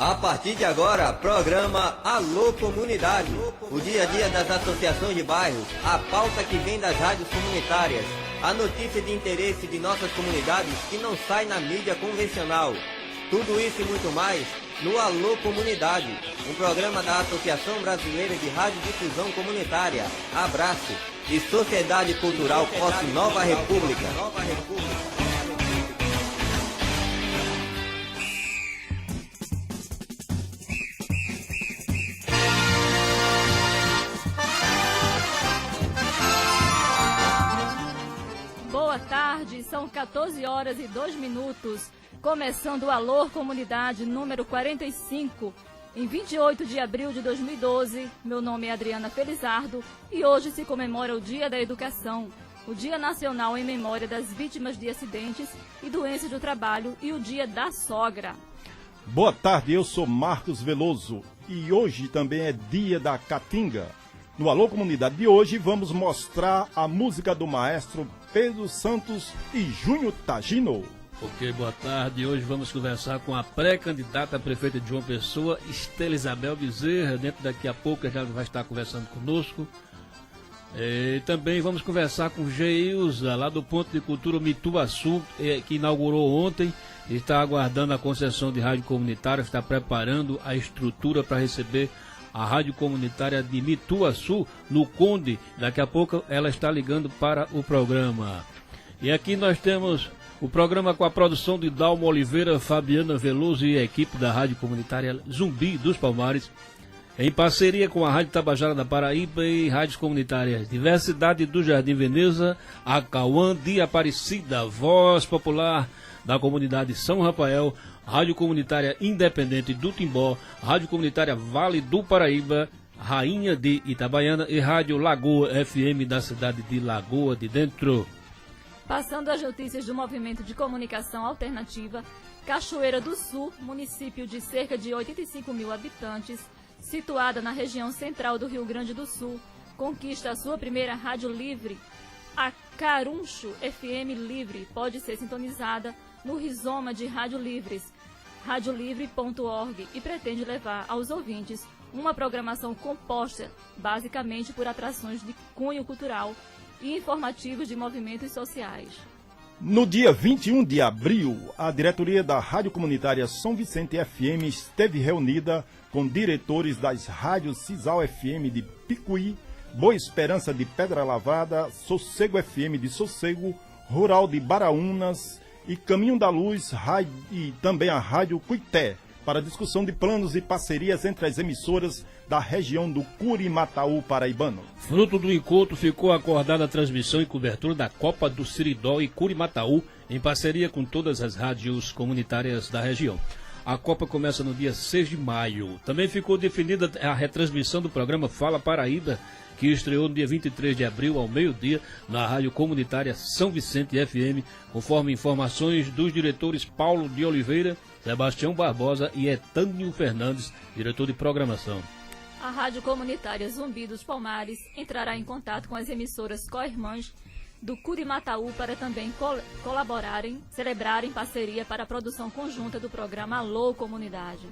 A partir de agora, programa Alô Comunidade. O dia a dia das associações de bairros, a pauta que vem das rádios comunitárias, a notícia de interesse de nossas comunidades que não sai na mídia convencional. Tudo isso e muito mais no Alô Comunidade, um programa da Associação Brasileira de Radiodifusão Comunitária, Abraço, e Sociedade Cultural Posse Nova República. Boa tarde, são 14 horas e 2 minutos, começando o Alô Comunidade número 45, em 28 de abril de 2012. Meu nome é Adriana Felizardo e hoje se comemora o Dia da Educação, o Dia Nacional em Memória das Vítimas de Acidentes e Doenças do Trabalho e o Dia da Sogra. Boa tarde, eu sou Marcos Veloso e hoje também é Dia da Caatinga. No Alô Comunidade de hoje vamos mostrar a música do maestro Pedro Santos e Júnior Tagino. Ok, boa tarde. Hoje vamos conversar com a pré-candidata a prefeita de João Pessoa, Estela Isabel Bezerra. Daqui a pouco ela vai estar conversando conosco. E também vamos conversar com Geilza, lá do Ponto de Cultura Mituaçu, que inaugurou ontem. Está aguardando a concessão de rádio comunitária, está preparando a estrutura para receber a rádio comunitária de Mituaçu, no Conde. Daqui a pouco ela está ligando para o programa. E aqui nós temos o programa com a produção de Dalma Oliveira, Fabiana Veloso e a equipe da rádio comunitária Zumbi dos Palmares, em parceria com a Rádio Tabajara da Paraíba e rádios comunitárias Diversidade do Jardim Veneza, a Cauã de Aparecida, Voz Popular da comunidade São Rafael, Rádio Comunitária Independente do Timbó, Rádio Comunitária Vale do Paraíba, Rainha de Itabaiana e Rádio Lagoa FM da cidade de Lagoa de Dentro. Passando as notícias do Movimento de Comunicação Alternativa, Cachoeira do Sul, município de cerca de 85 mil habitantes, situada na região central do Rio Grande do Sul, conquista a sua primeira rádio livre. A Caruncho FM Livre pode ser sintonizada no Rizoma de Rádio Livres, radiolivre.org, e pretende levar aos ouvintes uma programação composta basicamente por atrações de cunho cultural e informativos de movimentos sociais. No dia 21 de abril, a diretoria da Rádio Comunitária São Vicente FM esteve reunida com diretores das rádios Cisal FM de Picuí, Boa Esperança de Pedra Lavada, Sossego FM de Sossego, Rural de Baraúnas e Caminho da Luz e também a Rádio Cuité, para discussão de planos e parcerias entre as emissoras da região do Curimataú paraibano. Fruto do encontro ficou acordada a transmissão e cobertura da Copa do Siridó e Curimataú, em parceria com todas as rádios comunitárias da região. A Copa começa no dia 6 de maio. Também ficou definida a retransmissão do programa Fala Paraíba, que estreou no dia 23 de abril ao meio-dia na Rádio Comunitária São Vicente FM, conforme informações dos diretores Paulo de Oliveira, Sebastião Barbosa e Etânio Fernandes, diretor de programação. A Rádio Comunitária Zumbi dos Palmares entrará em contato com as emissoras co-irmãs do Curimataú para também celebrarem parceria para a produção conjunta do programa Alô Comunidade.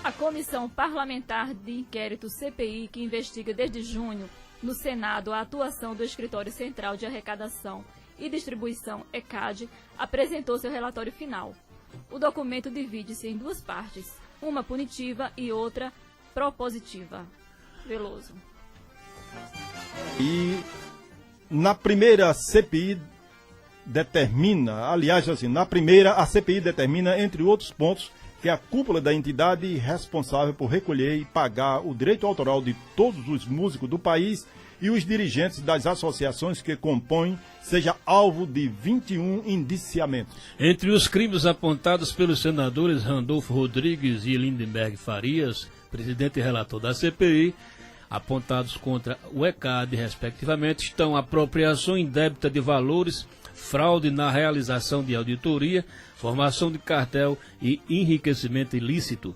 A Comissão Parlamentar de Inquérito CPI, que investiga desde junho no Senado a atuação do Escritório Central de Arrecadação e Distribuição, ECAD, apresentou seu relatório final. O documento divide-se em duas partes, uma punitiva e outra propositiva. Veloso. E na primeira a CPI determina, a CPI determina, entre outros pontos, que a cúpula da entidade responsável por recolher e pagar o direito autoral de todos os músicos do país e os dirigentes das associações que compõem seja alvo de 21 indiciamentos. Entre os crimes apontados pelos senadores Randolfo Rodrigues e Lindenberg Farias, presidente e relator da CPI, apontados contra o ECAD, respectivamente, estão apropriação indébita de valores, fraude na realização de auditoria, formação de cartel e enriquecimento ilícito.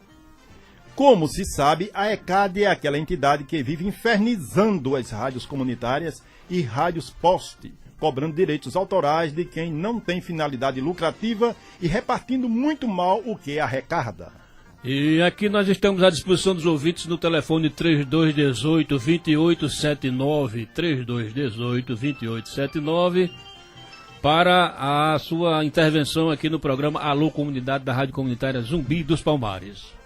Como se sabe, a ECAD é aquela entidade que vive infernizando as rádios comunitárias e rádios poste, cobrando direitos autorais de quem não tem finalidade lucrativa e repartindo muito mal o que arrecada. E aqui nós estamos à disposição dos ouvintes no telefone 3218-2879, 3218-2879, para a sua intervenção aqui no programa Alô Comunidade da Rádio Comunitária Zumbi dos Palmares.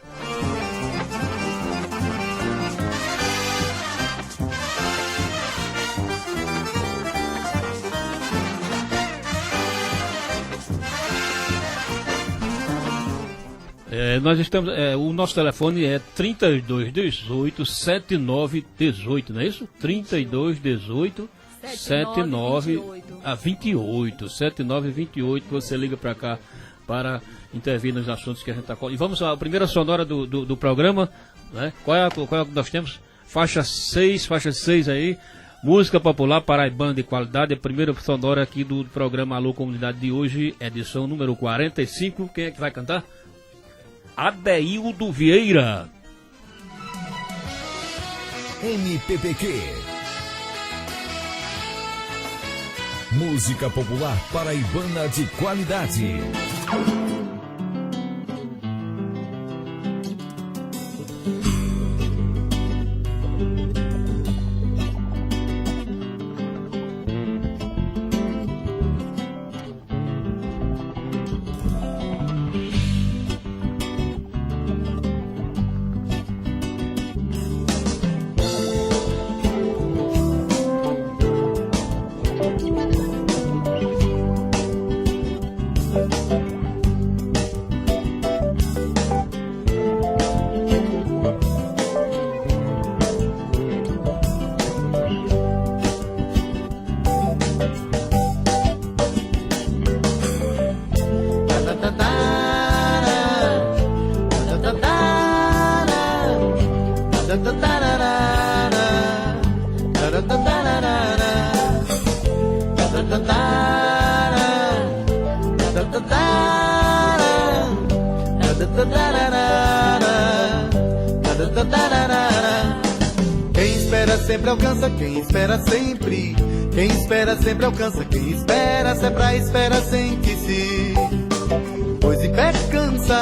Nós estamos, o nosso telefone é 3218-7918, não é isso? 3218-7928, 7928, você liga para cá para intervir nos assuntos que a gente está colocando. E vamos à primeira sonora do programa, né? Qual é que nós temos? Faixa 6 aí, música popular paraibana de qualidade, a primeira sonora aqui do programa Alô Comunidade de hoje, edição número 45. Quem é que vai cantar? Adeildo Vieira. MPPQ, música popular paraibana de qualidade. Quem espera sempre alcança, quem espera sempre. Quem espera sempre alcança, quem espera, se é pra espera sente-se, pois em pé cansa.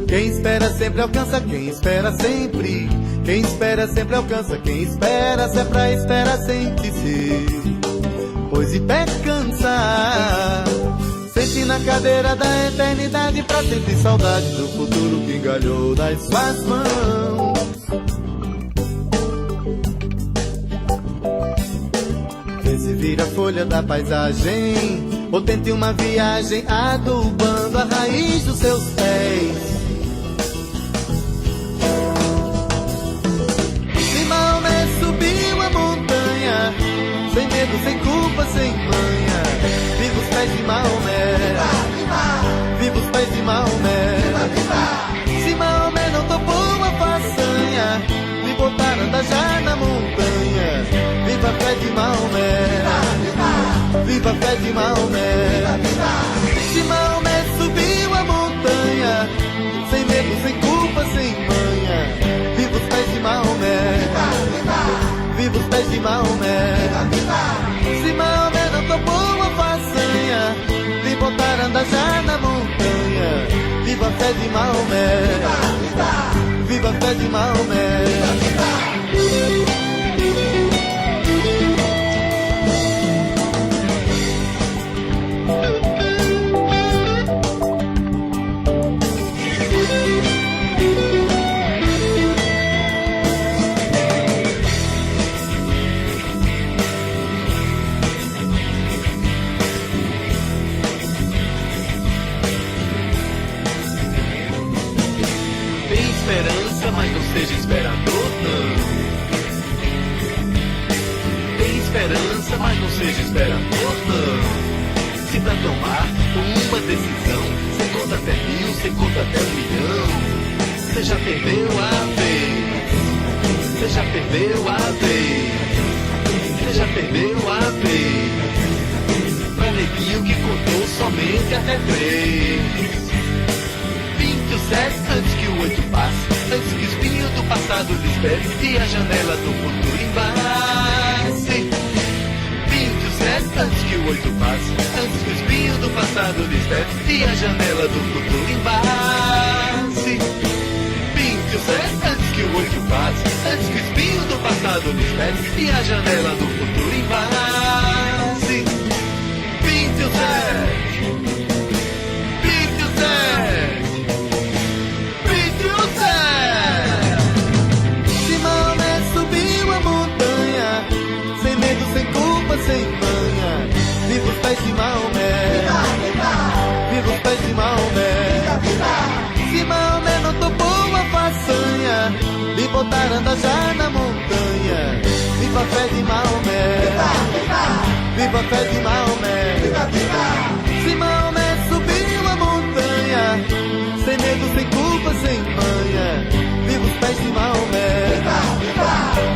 Quem espera sempre alcança, quem espera sempre. Quem espera sempre alcança, quem espera, se é pra espera sente-se, pois em pé cansa. Sente na cadeira da eternidade pra sentir saudade do futuro que engalhou das suas mãos. Vê se vira a folha da paisagem, ou tente uma viagem adubando a raiz dos seus pés. Se Maomé subiu a montanha, sem medo, sem culpa, sem manha, viva os pés de Maomé, viva os pés de Maomé. Se Maomé não topou a façanha, lhe botaram a andar já na montanha, viva a fé de Maomé, viva a fé de Maomé. Se Maomé subiu a montanha, sem medo, sem culpa, sem manha, viva os pés de Maomé, viva os pés de Maomé. Se Maomé não topou a façanha, lhe botaram a andar já na montanha, viva a fé de Maomé, viva a fé de Maomé. Mas não seja esperador, não. Tem esperança, mas não seja esperador, não. Se pra tomar uma decisão, você conta até 1000, você conta até 1 milhão. Você já perdeu a vez, você já perdeu a vez, você já perdeu a vez. Pra neguinho que contou somente até 3. 27 antes que o 8 passe. passado desperte e a janela do futuro embace. 27 antes que o 8 passe, antes que o espinho do passado desperte e a janela do futuro embace. 27 antes que o 8 passe, antes que o espinho do passado desperte e a janela do futuro embace. 27. Sem manha, viva os pés de Maomé, viva os pés de Maomé. Se Maomé não topou a façanha de botar Andajá na montanha, viva a fé de Maomé, viva a fé de Maomé. Se Maomé subiu a montanha, sem medo, sem culpa, sem manha, viva os pés de Maomé,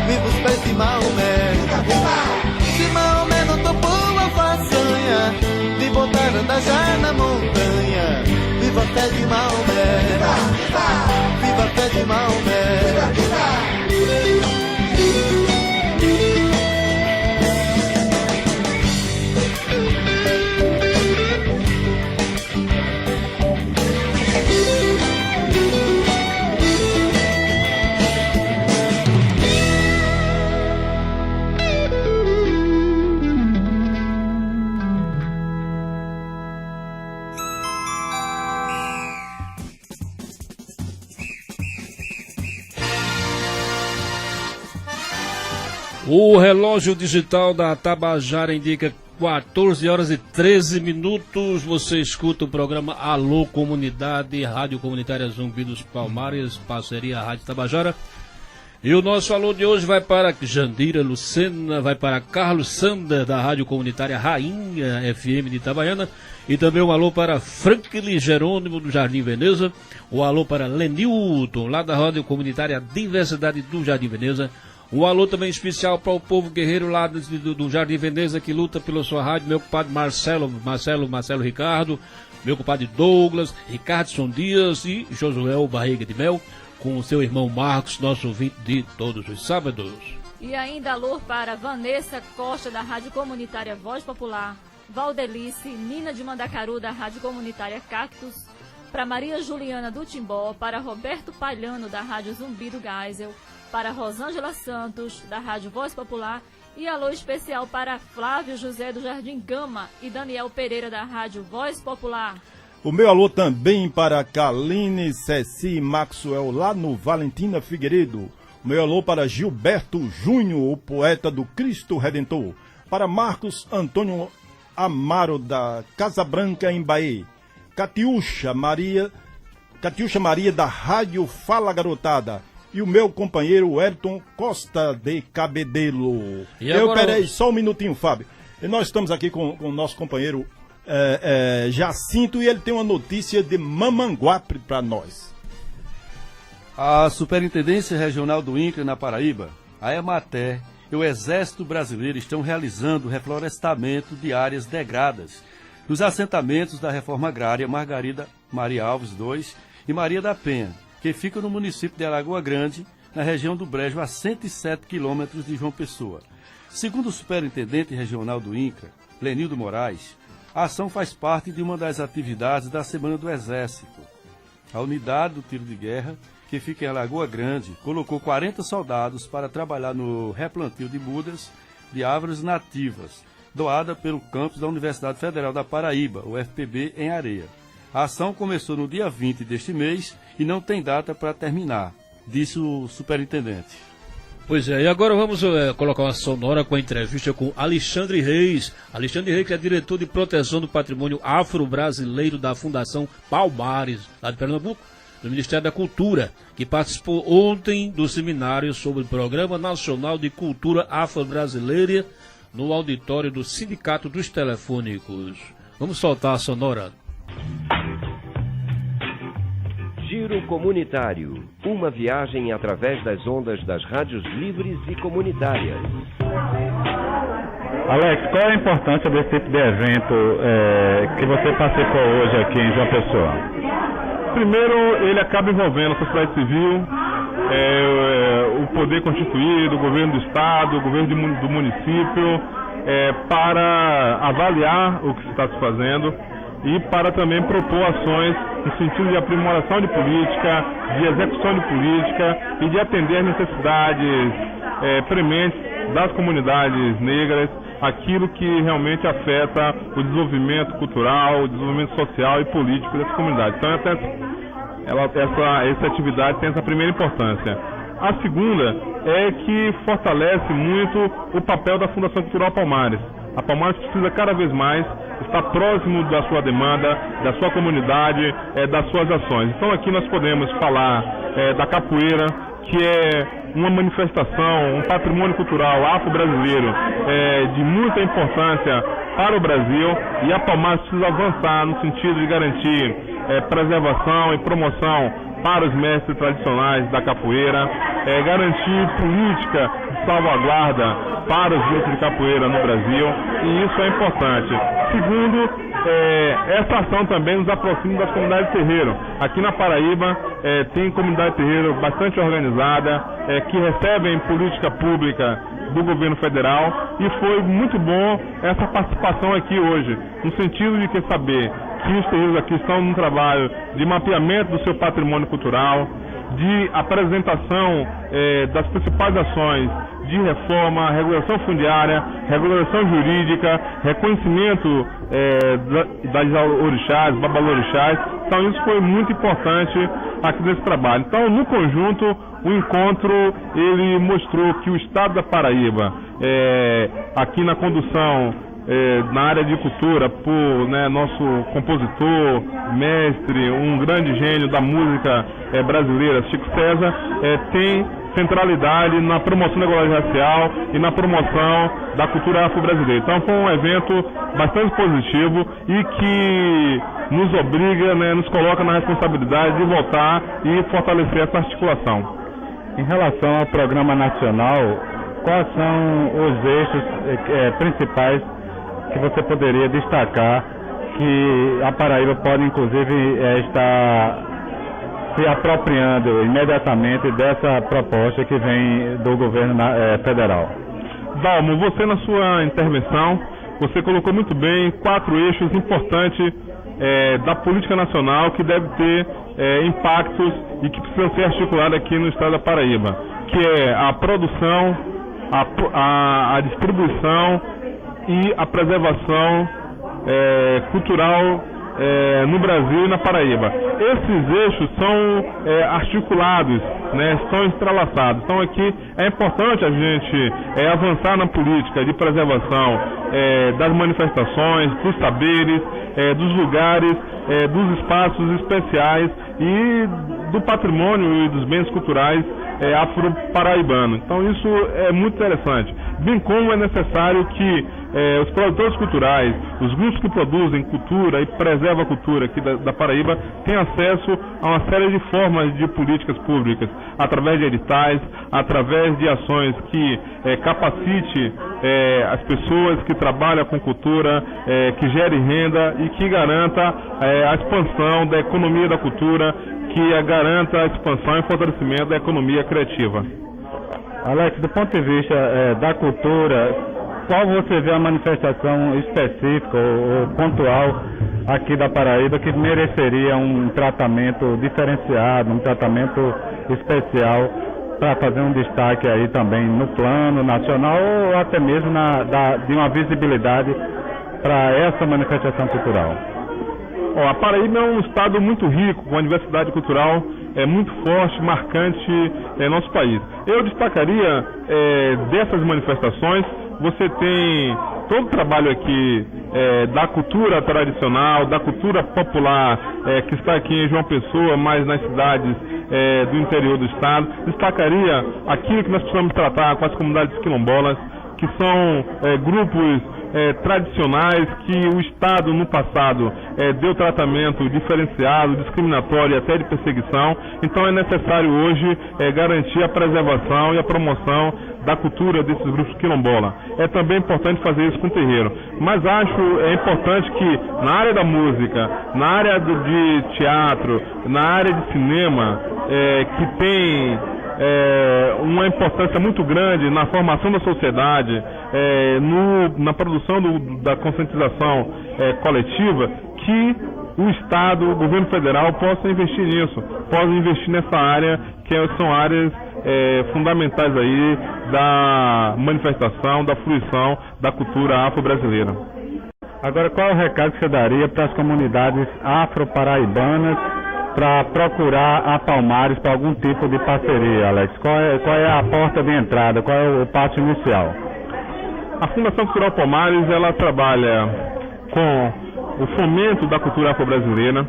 viva os pés de Maomé. Se Maomé não topou a façanha de botar Andajá na montanha, viva a fé de Maomé, viva a fé de Maomé. O relógio digital da Tabajara indica 14 horas e 13 minutos. Você escuta o programa Alô Comunidade, Rádio Comunitária Zumbi dos Palmares, parceria Rádio Tabajara. E o nosso alô de hoje vai para Jandira Lucena, vai para Carlos Sander, da Rádio Comunitária Rainha FM de Itabaiana. E também um alô para Franklin Jerônimo, do Jardim Veneza. Um alô para Lenilton, lá da Rádio Comunitária Diversidade do Jardim Veneza. Um alô também especial para o povo guerreiro lá do Jardim Veneza, que luta pela sua rádio, meu compadre Marcelo Ricardo, meu compadre Douglas, Ricardson Dias e Josué Barriga de Mel, com o seu irmão Marcos, nosso ouvinte de todos os sábados. E ainda alô para Vanessa Costa, da Rádio Comunitária Voz Popular, Valdelice, Nina de Mandacaru, da Rádio Comunitária Cactus, para Maria Juliana do Timbó, para Roberto Palhano, da Rádio Zumbi do Geisel, para Rosângela Santos, da Rádio Voz Popular, e alô especial para Flávio José do Jardim Gama e Daniel Pereira, da Rádio Voz Popular. O meu alô também para Kaline Ceci e Maxwell, lá no Valentina Figueiredo. O meu alô para Gilberto Júnior, o poeta do Cristo Redentor. Para Marcos Antônio Amaro, da Casa Branca, em Bahia. Catiúcha Maria, da Rádio Fala Garotada. E o meu companheiro Elton Costa de Cabedelo. Peraí, só um minutinho, Fábio. E nós estamos aqui com o nosso companheiro Jacinto, e ele tem uma notícia de Mamanguape para nós. A Superintendência Regional do INCRA na Paraíba, a EMATER e o Exército Brasileiro estão realizando o reflorestamento de áreas degradadas nos assentamentos da Reforma Agrária Margarida Maria Alves II e Maria da Penha, que ficam no município de Alagoa Grande, na região do Brejo, a 107 quilômetros de João Pessoa. Segundo o superintendente regional do INCRA, Lenildo Moraes, a ação faz parte de uma das atividades da Semana do Exército. A unidade do tiro de guerra, que fica em Alagoa Grande, colocou 40 soldados para trabalhar no replantio de mudas de árvores nativas, doada pelo campus da Universidade Federal da Paraíba, o FPB, em Areia. A ação começou no dia 20 deste mês e não tem data para terminar, disse o superintendente. Pois é, e agora vamos colocar uma sonora com a entrevista com Alexandre Reis. Alexandre Reis, que é diretor de proteção do patrimônio afro-brasileiro da Fundação Palmares, lá de Pernambuco, do Ministério da Cultura, que participou ontem do seminário sobre o Programa Nacional de Cultura Afro-Brasileira no auditório do Sindicato dos Telefônicos. Vamos soltar a sonora. Giro Comunitário, uma viagem através das ondas das rádios livres e comunitárias. Alex, qual é a importância desse tipo de evento que você participou hoje aqui em João Pessoa? Primeiro, ele acaba envolvendo a sociedade civil, o poder constituído, o governo do estado, o governo do município, para avaliar o que se está se fazendo e para também propor ações no sentido de aprimoração de política, de execução de política e de atender necessidades prementes das comunidades negras, aquilo que realmente afeta o desenvolvimento cultural, o desenvolvimento social e político dessa comunidade. Então, essa atividade tem essa primeira importância. A segunda é que fortalece muito o papel da Fundação Cultural Palmares. A Palmares precisa cada vez mais estar próximo da sua demanda, da sua comunidade, das suas ações. Então aqui nós podemos falar da capoeira, que é uma manifestação, um patrimônio cultural afro-brasileiro de muita importância para o Brasil, e a Palmares precisa avançar no sentido de garantir preservação e promoção para os mestres tradicionais da capoeira, garantir política de salvaguarda para os grupos de capoeira no Brasil, e isso é importante. Segundo, essa ação também nos aproxima das comunidades de terreiro. Aqui na Paraíba tem comunidade de terreiro bastante organizada, que recebem política pública do governo federal, e foi muito bom essa participação aqui hoje, no sentido de que saber que os terreiros aqui estão num trabalho de mapeamento do seu patrimônio cultural, de apresentação das principais ações de reforma, regulação fundiária, regulação jurídica, reconhecimento das orixás, babalorixás. Então isso foi muito importante aqui nesse trabalho. Então, no conjunto, o encontro ele mostrou que o estado da Paraíba, aqui na condução na área de cultura, por nosso compositor, mestre, um grande gênio da música brasileira, Chico César, tem centralidade na promoção da igualdade racial e na promoção da cultura afro-brasileira. Então foi um evento bastante positivo e que nos obriga, nos coloca na responsabilidade de voltar e fortalecer essa articulação. Em relação ao programa nacional, quais são os eixos principais que você poderia destacar que a Paraíba pode inclusive estar se apropriando imediatamente dessa proposta que vem do governo federal? Dalmo, você na sua intervenção, você colocou muito bem 4 eixos importantes da política nacional que deve ter impactos e que precisam ser articulados aqui no estado da Paraíba, que é a produção, a distribuição e a preservação cultural no Brasil e na Paraíba. Esses eixos são articulados, são entrelaçados. Então aqui é importante a gente avançar na política de preservação das manifestações, dos saberes, dos lugares, dos espaços especiais e do patrimônio e dos bens culturais afro-paraibano. Então isso é muito interessante. Bem como é necessário que os produtores culturais, os grupos que produzem cultura e preservam a cultura aqui da Paraíba, tenham acesso a uma série de formas de políticas públicas, através de editais, através de ações que capacite as pessoas que trabalham com cultura, que gerem renda e que garanta a expansão da economia da cultura, que garanta a expansão e fortalecimento da economia criativa. Alex, do ponto de vista da cultura, qual você vê a manifestação específica ou pontual aqui da Paraíba que mereceria um tratamento diferenciado, um tratamento especial para fazer um destaque aí também no plano nacional ou até mesmo de uma visibilidade para essa manifestação cultural? A Paraíba é um estado muito rico, com uma diversidade cultural muito forte, marcante em nosso país. Eu destacaria dessas manifestações, você tem todo o trabalho aqui da cultura tradicional, da cultura popular, que está aqui em João Pessoa, mas nas cidades do interior do estado. Destacaria aquilo que nós precisamos tratar com as comunidades quilombolas, que são grupos tradicionais que o Estado no passado deu tratamento diferenciado, discriminatório e até de perseguição. Então é necessário hoje garantir a preservação e a promoção da cultura desses grupos quilombola. É também importante fazer isso com o terreiro. Mas acho importante que na área da música, na área de teatro, na área de cinema, que tem uma importância muito grande na formação da sociedade, na produção da conscientização coletiva, que o Estado, o governo federal possa investir nisso, possa investir nessa área, que são áreas fundamentais aí da manifestação, da fruição da cultura afro-brasileira. Agora, qual é o recado que você daria para as comunidades afro-paraibanas para procurar a Palmares para algum tipo de parceria, Alex? Qual é a porta de entrada, qual é o passo inicial? A Fundação Cultural Palmares, ela trabalha com o fomento da cultura afro-brasileira.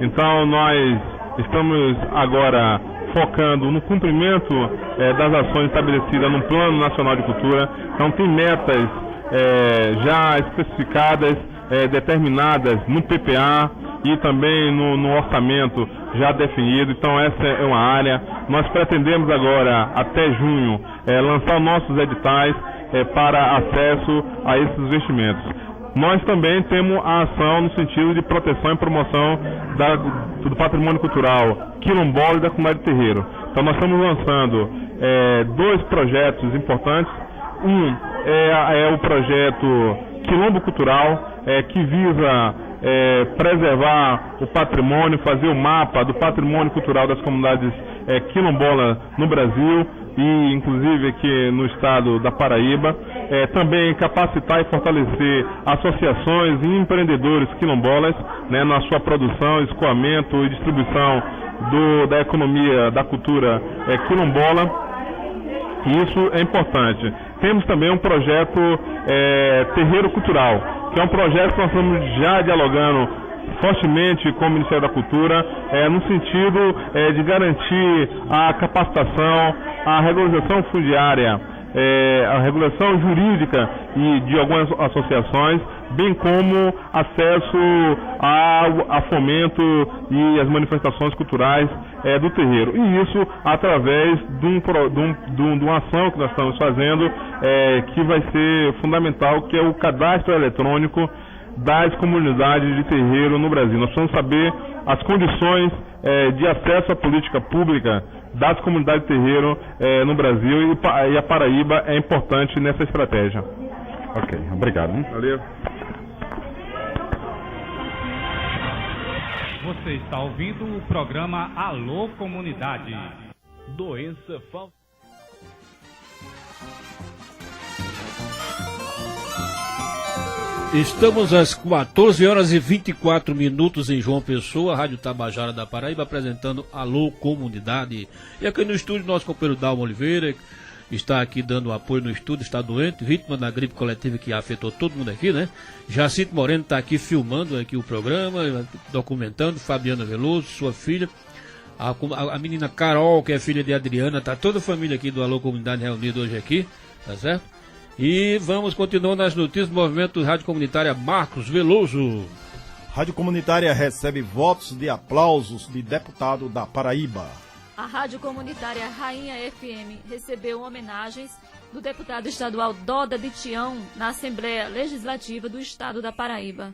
Então, nós estamos agora focando no cumprimento das ações estabelecidas no Plano Nacional de Cultura. Então, tem metas já especificadas, determinadas no PPA e também no orçamento já definido. Então, essa é uma área. Nós pretendemos agora, até junho, lançar nossos editais para acesso a esses investimentos. Nós também temos a ação no sentido de proteção e promoção do patrimônio cultural quilombola e da comunidade terreiro. Então, nós estamos lançando 2 projetos importantes. Um é o projeto Quilombo Cultural, que visa preservar o patrimônio, fazer o mapa do patrimônio cultural das comunidades quilombolas no Brasil e inclusive aqui no estado da Paraíba. Também capacitar e fortalecer associações e empreendedores quilombolas, né, na sua produção, escoamento e distribuição da economia da cultura quilombola. Isso é importante. Temos também um projeto Terreiro Cultural, que é um projeto que nós estamos já dialogando fortemente com o Ministério da Cultura, no sentido de garantir a capacitação, a regularização fundiária, a regulação jurídica e de algumas associações, bem como acesso a fomento e as manifestações culturais do terreiro. E isso através de uma ação que nós estamos fazendo, que vai ser fundamental, que é o cadastro eletrônico das comunidades de terreiro no Brasil. Nós precisamos saber as condições de acesso à política pública das comunidades de terreiro no Brasil, e a Paraíba é importante nessa estratégia. Ok, obrigado. Valeu. Você está ouvindo o programa Alô Comunidade. Doença falsa. Estamos às 14 horas e 24 minutos em João Pessoa, Rádio Tabajara da Paraíba, apresentando Alô Comunidade. E aqui no estúdio, nosso companheiro Dalmo Oliveira está aqui dando apoio no estúdio, está doente, vítima da gripe coletiva que afetou todo mundo aqui, né? Jacinto Moreno está aqui filmando aqui o programa, documentando. Fabiana Veloso, sua filha, a menina Carol, que é filha de Adriana, está toda a família aqui do Alô Comunidade reunida hoje aqui, tá certo? E vamos continuar nas notícias do movimento Rádio Comunitária. Marcos Veloso. Rádio Comunitária recebe votos de aplausos de deputado da Paraíba. A Rádio Comunitária Rainha FM recebeu homenagens do deputado estadual Doda de Tião na Assembleia Legislativa do Estado da Paraíba.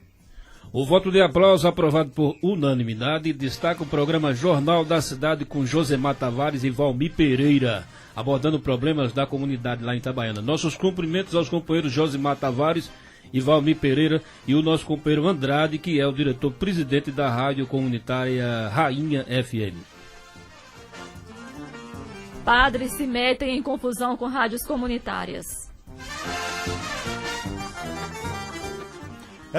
O voto de aplauso aprovado por unanimidade destaca o programa Jornal da Cidade com Josemar Tavares e Valmir Pereira, abordando problemas da comunidade lá em Itabaiana. Nossos cumprimentos aos companheiros Josemar Tavares e Valmir Pereira e o nosso companheiro Andrade, que é o diretor-presidente da Rádio Comunitária Rainha FM. Padres se metem em confusão com rádios comunitárias.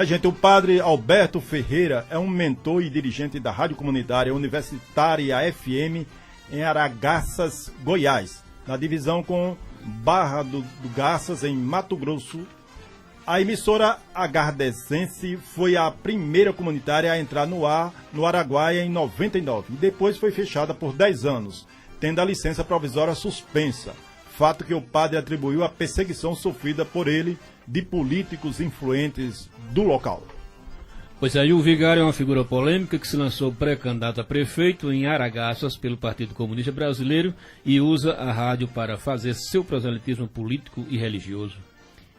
Gente, o padre Alberto Ferreira é um mentor e dirigente da Rádio Comunitária Universitária FM em Aragaças, Goiás, na divisão com Barra do Garças, em Mato Grosso. A emissora agardecense foi a primeira comunitária a entrar no ar no Araguaia em 99 e depois foi fechada por 10 anos, tendo a licença provisória suspensa, fato que o padre atribuiu à perseguição sofrida por ele de políticos influentes do local. Pois aí o vigário é uma figura polêmica que se lançou pré-candidato a prefeito em Aragaças pelo Partido Comunista Brasileiro e usa a rádio para fazer seu proselitismo político e religioso.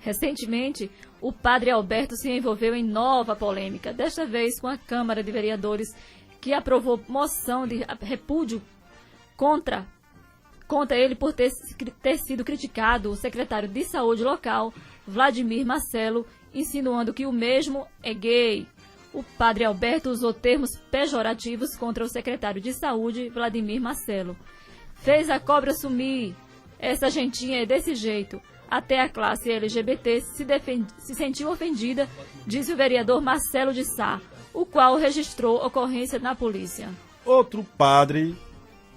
Recentemente, o padre Alberto se envolveu em nova polêmica, desta vez com a Câmara de Vereadores, que aprovou moção de repúdio contra Conta ele por ter sido criticado o secretário de saúde local, Vladimir Marcelo, insinuando que o mesmo é gay. O padre Alberto usou termos pejorativos contra o secretário de saúde, Vladimir Marcelo. Fez a cobra sumir. Essa gentinha é desse jeito. Até a classe LGBT se sentiu ofendida, disse o vereador Marcelo de Sá, o qual registrou ocorrência na polícia. Outro padre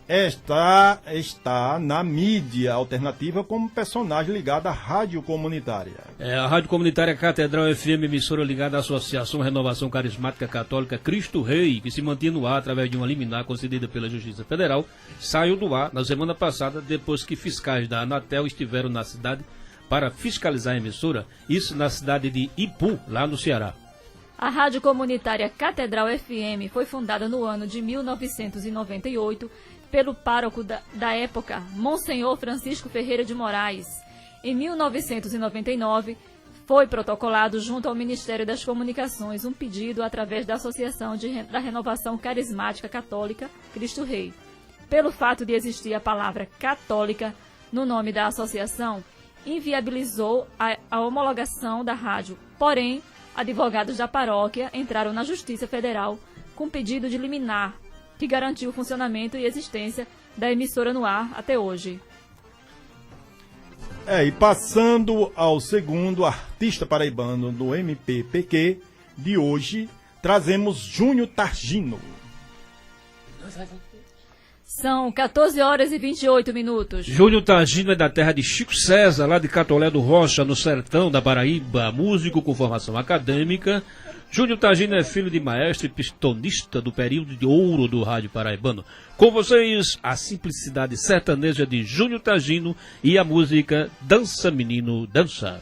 está na mídia alternativa como personagem ligado à rádio comunitária. A Rádio Comunitária Catedral FM, emissora ligada à Associação Renovação Carismática Católica Cristo Rei, que se mantinha no ar através de uma liminar concedida pela Justiça Federal, saiu do ar na semana passada, depois que fiscais da Anatel estiveram na cidade para fiscalizar a emissora, isso na cidade de Ipu, lá no Ceará. A Rádio Comunitária Catedral FM foi fundada no ano de 1998 pelo pároco da época, Monsenhor Francisco Ferreira de Moraes. Em 1999, foi protocolado junto ao Ministério das Comunicações um pedido através da Associação da Renovação Carismática Católica Cristo Rei. Pelo fato de existir a palavra católica no nome da associação, inviabilizou a homologação da rádio. Porém, advogados da paróquia entraram na Justiça Federal com pedido de liminar, que garantiu o funcionamento e existência da emissora no ar até hoje. E passando ao segundo artista paraibano do MPPQ de hoje, trazemos Júnior Targino. São 14 horas e 28 minutos. Júnior Targino é da terra de Chico César, lá de Catolé do Rocha, no sertão da Paraíba, músico com formação acadêmica. Júnior Targino é filho de maestro e pistonista do período de ouro do rádio paraibano. Com vocês, a simplicidade sertaneja de Júnior Targino e a música Dança Menino Dança.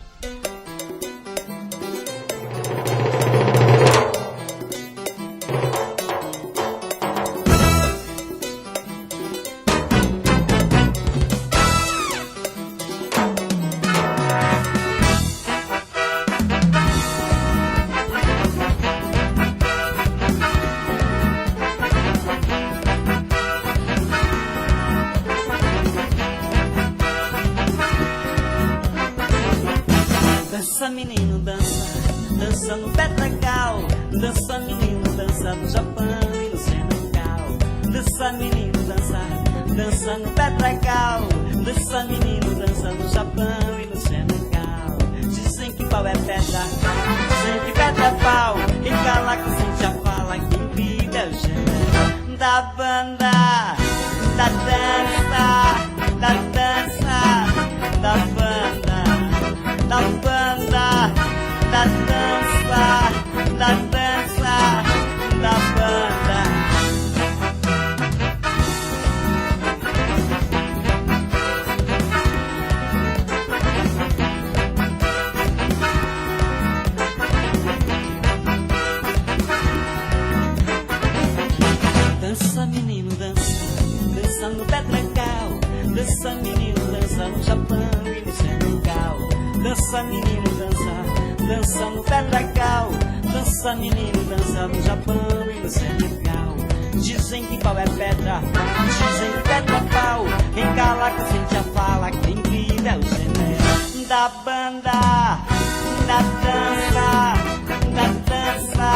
Dança menino, dança, dança no Pedregal. Dança menino, dança no Japão e no Senegal. Dança menino, dança, dança no Pedregal. Dança menino, dança no Japão e no Senegal. Dizem que pau é pedra, dizem que pedra é pau. Quem cala que sente a fala, quem vive é o gênero da banda, da dança, da dança, da banda, da banda, da dança, da dança, da banda. Dança menino, dança, dança no Pedregal. Dança menino, dança no Japão e no Senegal. Dança menino, dança, dança no Pedregal. Dança menino, dança no Japão e no Senegal. Dizem que pau é pedra, dizem que pedra é pau. Quem cala que sente a fala, quem grita é o gênero da banda, da dança, da dança,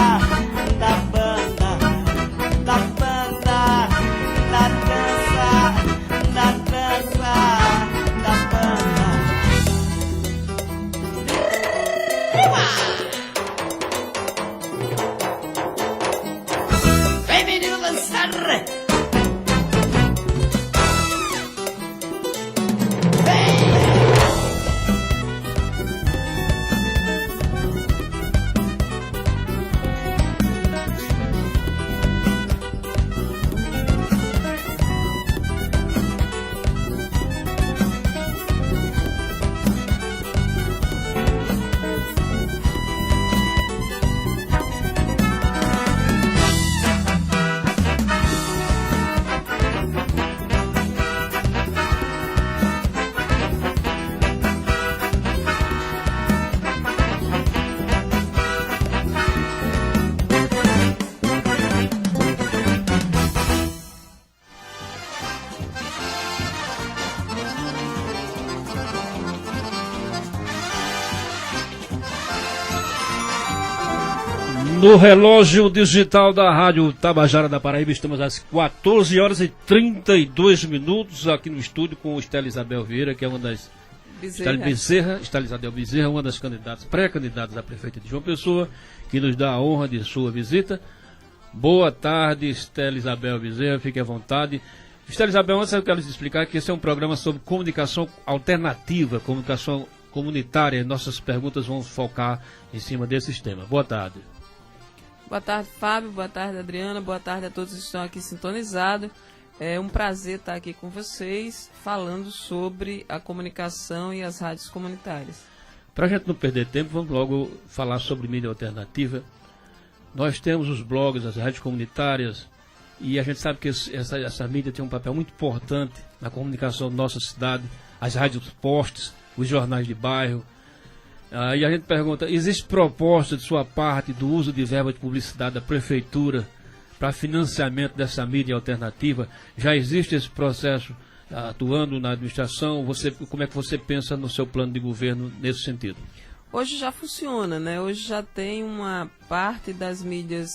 da banda, da banda, da dança, da dança, da banda. Vem menino dançar. Vem. No relógio digital da Rádio Tabajara da Paraíba, estamos às 14 horas e 32 minutos aqui no estúdio com Estela Isabel Vieira, que é uma das... Estela Isabel Bezerra, uma das candidatas, pré-candidatas a prefeita de João Pessoa, que nos dá a honra de sua visita. Boa tarde, Estela Isabel Bezerra, fique à vontade. Estela Isabel, antes eu quero lhes explicar que esse é um programa sobre comunicação alternativa, comunicação comunitária. Nossas perguntas vão focar em cima desses temas. Boa tarde. Boa tarde, Fábio. Boa tarde, Adriana. Boa tarde a todos que estão aqui sintonizados. É um prazer estar aqui com vocês, falando sobre a comunicação e as rádios comunitárias. Para a gente não perder tempo, vamos logo falar sobre mídia alternativa. Nós temos os blogs, as rádios comunitárias, e a gente sabe que essa mídia tem um papel muito importante na comunicação da nossa cidade, as rádios postes, os jornais de bairro. E a gente pergunta, existe proposta de sua parte do uso de verba de publicidade da prefeitura para financiamento dessa mídia alternativa? Já existe esse processo atuando na administração? Como é que você pensa no seu plano de governo nesse sentido? Hoje já funciona, né? Hoje já tem uma parte das mídias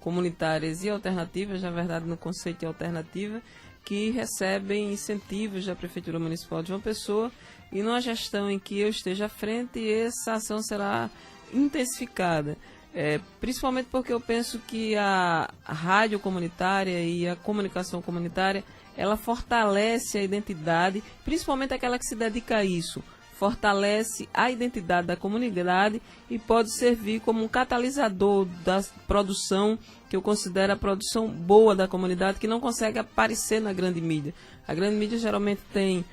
comunitárias e alternativas, na verdade no conceito de alternativa, que recebem incentivos da Prefeitura Municipal de João Pessoa, e numa gestão em que eu esteja à frente, essa ação será intensificada. Principalmente porque eu penso que a rádio comunitária e a comunicação comunitária, ela fortalece a identidade, principalmente aquela que se dedica a isso, fortalece a identidade da comunidade e pode servir como um catalisador da produção, que eu considero a produção boa da comunidade, que não consegue aparecer na grande mídia. A grande mídia geralmente tem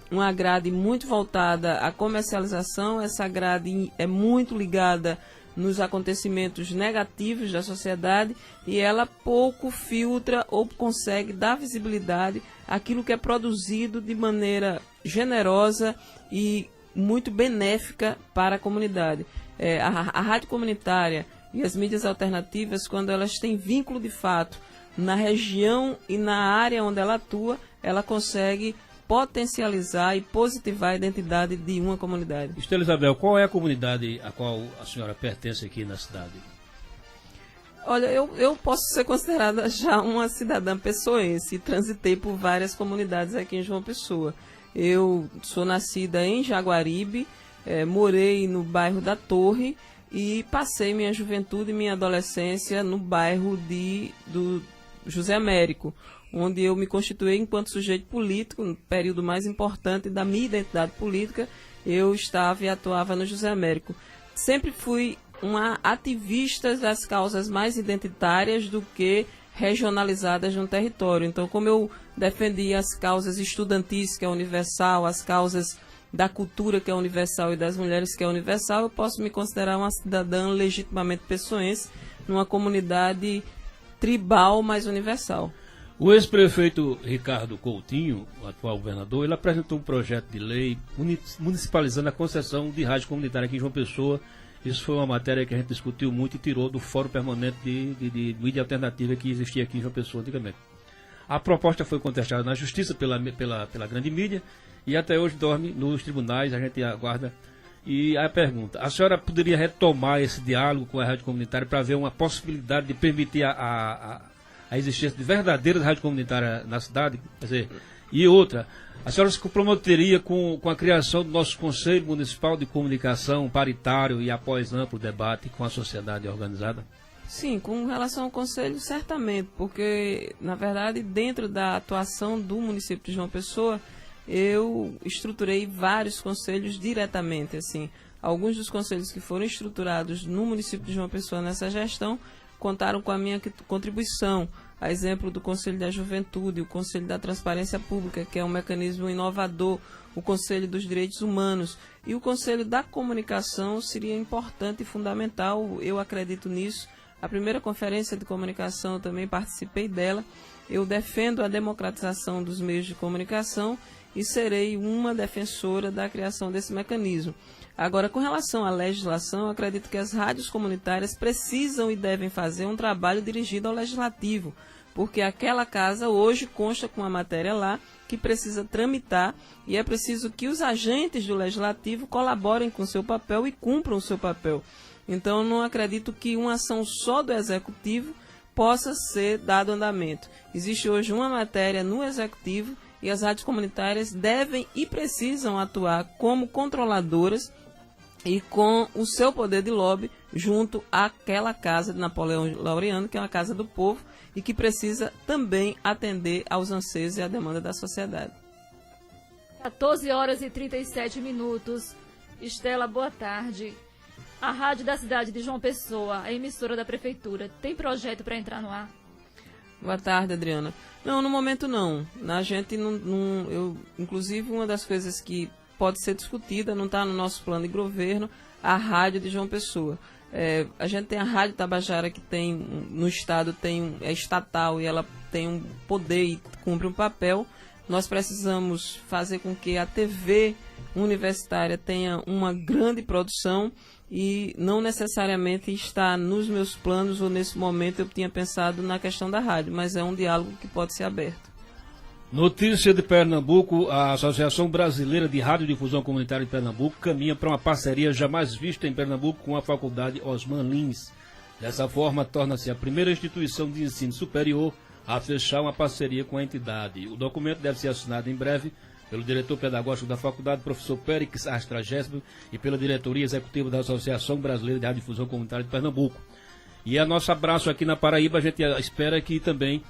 uma grade muito voltada à comercialização, essa grade é muito ligada nos acontecimentos negativos da sociedade e ela pouco filtra ou consegue dar visibilidade àquilo que é produzido de maneira generosa e muito benéfica para a comunidade. A rádio comunitária e as mídias alternativas, quando elas têm vínculo de fato na região e na área onde ela atua, ela consegue potencializar e positivar a identidade de uma comunidade. Estela Isabel, qual é a comunidade a qual a senhora pertence aqui na cidade? Olha, eu posso ser considerada já uma cidadã pessoense, transitei por várias comunidades aqui em João Pessoa. Eu sou nascida em Jaguaribe, morei no bairro da Torre e passei minha juventude e minha adolescência no bairro do José Américo, onde eu me constituí enquanto sujeito político, no período mais importante da minha identidade política, eu estava e atuava no José Américo. Sempre fui uma ativista das causas mais identitárias do que regionalizadas no território. Então, como eu defendi as causas estudantis, que é universal, as causas da cultura, que é universal, e das mulheres, que é universal, eu posso me considerar uma cidadã legitimamente pessoense, numa comunidade tribal, mas universal. O ex-prefeito Ricardo Coutinho, o atual governador, ele apresentou um projeto de lei municipalizando a concessão de rádio comunitária aqui em João Pessoa. Isso foi uma matéria que a gente discutiu muito e tirou do Fórum Permanente de Mídia Alternativa que existia aqui em João Pessoa antigamente. A proposta foi contestada na Justiça pela grande mídia e até hoje dorme nos tribunais, a gente aguarda. E a pergunta, a senhora poderia retomar esse diálogo com a rádio comunitária para ver uma possibilidade de permitir a existência de verdadeiras rádios comunitárias na cidade? Quer dizer, e outra, a senhora se comprometeria com a criação do nosso Conselho Municipal de Comunicação paritário e após amplo debate com a sociedade organizada? Sim, com relação ao Conselho, certamente, porque, na verdade, dentro da atuação do município de João Pessoa, eu estruturei vários conselhos diretamente, assim. Alguns dos conselhos que foram estruturados no município de João Pessoa nessa gestão contaram com a minha contribuição, a exemplo do Conselho da Juventude, o Conselho da Transparência Pública, que é um mecanismo inovador, o Conselho dos Direitos Humanos e o Conselho da Comunicação seria importante e fundamental, eu acredito nisso. A primeira conferência de comunicação eu também participei dela, eu defendo a democratização dos meios de comunicação e serei uma defensora da criação desse mecanismo. Agora, com relação à legislação, eu acredito que as rádios comunitárias precisam e devem fazer um trabalho dirigido ao legislativo, porque aquela casa hoje consta com uma matéria lá que precisa tramitar e é preciso que os agentes do Legislativo colaborem com o seu papel e cumpram o seu papel. Então, não acredito que uma ação só do Executivo possa ser dado andamento. Existe hoje uma matéria no Executivo e as rádios comunitárias devem e precisam atuar como controladoras e com o seu poder de lobby junto àquela casa de Napoleão Laureano, que é uma casa do povo e que precisa também atender aos anseios e à demanda da sociedade. 14 horas e 37 minutos. Estela, boa tarde. A rádio da cidade de João Pessoa, a emissora da prefeitura, tem projeto para entrar no ar? Boa tarde, Adriana. Não, no momento não. A gente inclusive, uma das coisas que pode ser discutida, não está no nosso plano de governo, a rádio de João Pessoa. A gente tem a Rádio Tabajara, que tem no estado, é estatal e ela tem um poder e cumpre um papel. Nós precisamos fazer com que a TV universitária tenha uma grande produção e não necessariamente está nos meus planos ou nesse momento eu tinha pensado na questão da rádio, mas é um diálogo que pode ser aberto. Notícia de Pernambuco: a Associação Brasileira de Radiodifusão Comunitária de Pernambuco caminha para uma parceria jamais vista em Pernambuco com a Faculdade Osman Lins. Dessa forma, torna-se a primeira instituição de ensino superior a fechar uma parceria com a entidade. O documento deve ser assinado em breve pelo diretor pedagógico da faculdade, professor Périx Astragésimo, e pela diretoria executiva da Associação Brasileira de Radiodifusão Comunitária de Pernambuco. E a nosso abraço aqui na Paraíba, a gente espera que também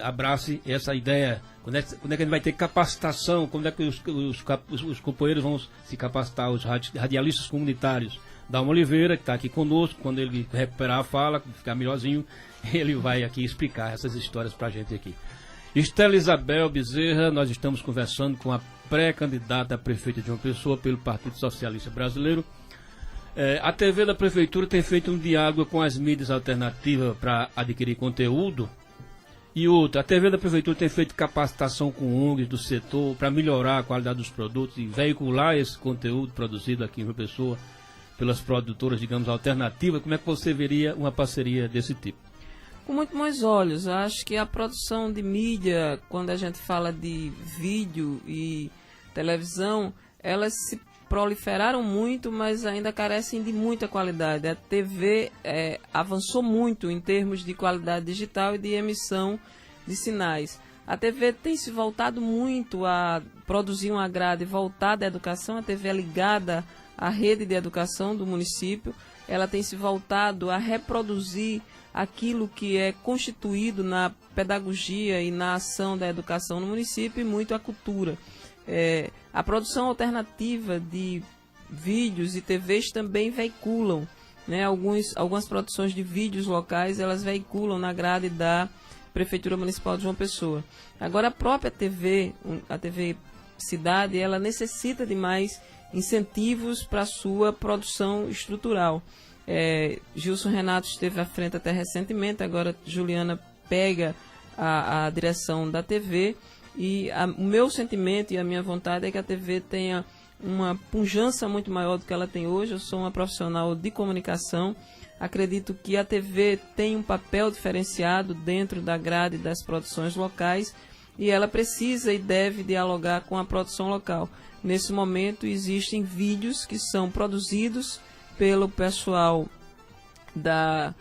abrace essa ideia. Quando é que a gente vai ter capacitação? Quando é que os companheiros vão se capacitar, os radialistas comunitários? Dalmo Oliveira, que está aqui conosco, quando ele recuperar a fala, ficar melhorzinho, ele vai aqui explicar essas histórias para a gente aqui. Estela Isabel Bezerra, nós estamos conversando com a pré-candidata a prefeita de João Pessoa pelo Partido Socialista Brasileiro. A TV da Prefeitura tem feito um diálogo com as mídias alternativas para adquirir conteúdo. E outra, a TV da Prefeitura tem feito capacitação com ONGs do setor para melhorar a qualidade dos produtos e veicular esse conteúdo produzido aqui em João Pessoa pelas produtoras, digamos, alternativas. Como é que você veria uma parceria desse tipo? Com muito bons olhos. Acho que a produção de mídia, quando a gente fala de vídeo e televisão, elas se proliferaram muito, mas ainda carecem de muita qualidade. A TV avançou muito em termos de qualidade digital e de emissão de sinais. A TV tem se voltado muito a produzir uma grade voltada à educação. A TV é ligada à rede de educação do município. Ela tem se voltado a reproduzir aquilo que é constituído na pedagogia e na ação da educação no município e muito a cultura. A produção alternativa de vídeos e TVs também veiculam, né? Algumas produções de vídeos locais, elas veiculam na grade da Prefeitura Municipal de João Pessoa. Agora, a própria TV, a TV Cidade, ela necessita de mais incentivos para a sua produção estrutural. Gilson Renato esteve à frente até recentemente, agora Juliana pega a direção da TV e o meu sentimento e a minha vontade é que a TV tenha uma pujança muito maior do que ela tem hoje. Eu sou uma profissional de comunicação, acredito que a TV tem um papel diferenciado dentro da grade das produções locais e ela precisa e deve dialogar com a produção local. Nesse momento existem vídeos que são produzidos pelo pessoal da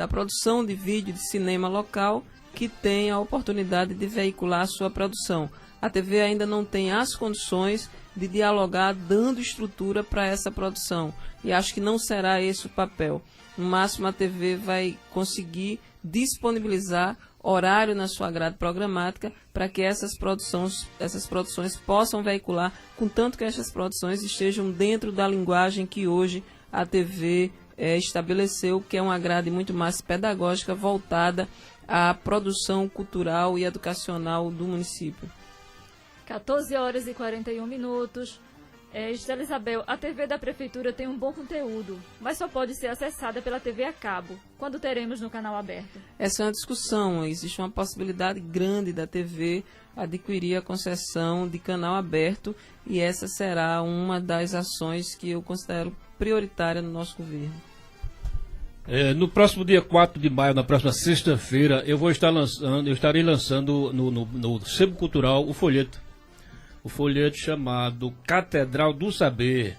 produção de vídeo de cinema local que tem a oportunidade de veicular a sua produção. A TV ainda não tem as condições de dialogar dando estrutura para essa produção e acho que não será esse o papel. No máximo a TV vai conseguir disponibilizar horário na sua grade programática para que essas produções possam veicular, contanto que essas produções estejam dentro da linguagem que hoje a TV estabeleceu, que é uma grade muito mais pedagógica voltada à produção cultural e educacional do município. 14 horas e 41 minutos. Estela Isabel, a TV da Prefeitura tem um bom conteúdo, mas só pode ser acessada pela TV a cabo. Quando teremos no canal aberto? Essa é uma discussão. Existe uma possibilidade grande da TV adquirir a concessão de canal aberto e essa será uma das ações que eu considero prioritária no nosso governo. No próximo dia 4 de maio, na próxima sexta-feira, eu estarei lançando no Sebo Cultural o folheto chamado Catedral do Saber,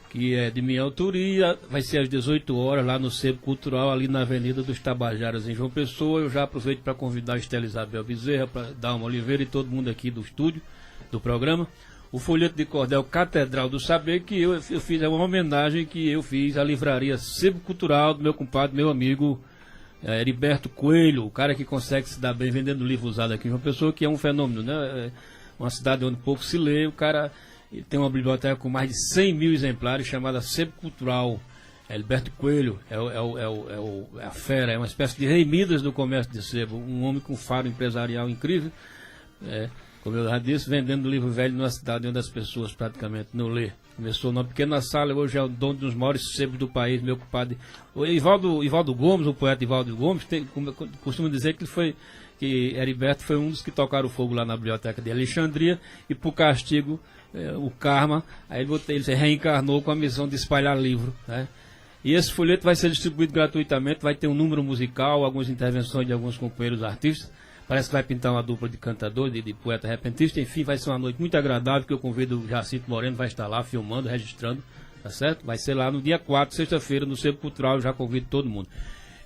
que é de minha autoria, vai ser às 18 horas lá no Sebo Cultural, ali na Avenida dos Tabajaras, em João Pessoa. Eu já aproveito para convidar a Estela Isabel Bezerra, para Dalma Oliveira e todo mundo aqui do estúdio, do programa. O folheto de cordel Catedral do Saber, que eu fiz, é uma homenagem que eu fiz à livraria Sebo Cultural do meu compadre, meu amigo Heriberto Coelho, o cara que consegue se dar bem vendendo livro usado aqui em João Pessoa, que é um fenômeno, né? Uma cidade onde pouco se lê, o cara tem uma biblioteca com mais de 100 mil exemplares, chamada Sebo Cultural. Heriberto Coelho é a fera, é uma espécie de Rei Midas do comércio de sebo, um homem com faro empresarial incrível, como eu já disse, vendendo livro velho numa cidade onde as pessoas praticamente não lê. Começou numa pequena sala, hoje é o dono dos maiores sebos do país, meu compadre. O Ivaldo Gomes, o poeta Ivaldo Gomes, costuma dizer que Heriberto foi um dos que tocaram fogo lá na biblioteca de Alexandria, e por castigo, o karma, aí ele se reencarnou com a missão de espalhar livro, né? E esse folheto vai ser distribuído gratuitamente, vai ter um número musical, algumas intervenções de alguns companheiros artistas. Parece que vai pintar uma dupla de cantador, de poeta repentista. Enfim, vai ser uma noite muito agradável, que eu convido o Jacinto Moreno, vai estar lá filmando, registrando, tá certo? Vai ser lá no dia 4, sexta-feira, no Sebo Cultural, eu já convido todo mundo.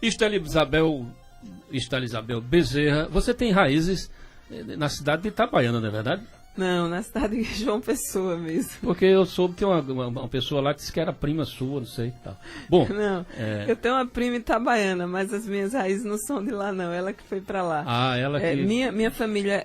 Estela Isabel Bezerra, você tem raízes na cidade de Itabaiana, não é verdade? Não, na cidade de João Pessoa mesmo. Porque eu soube que tem uma pessoa lá que disse que era prima sua, não sei. Tal. Bom, não, eu tenho uma prima itabaiana, mas as minhas raízes não são de lá, não. Ela que foi pra lá. Ah, ela que... Minha família,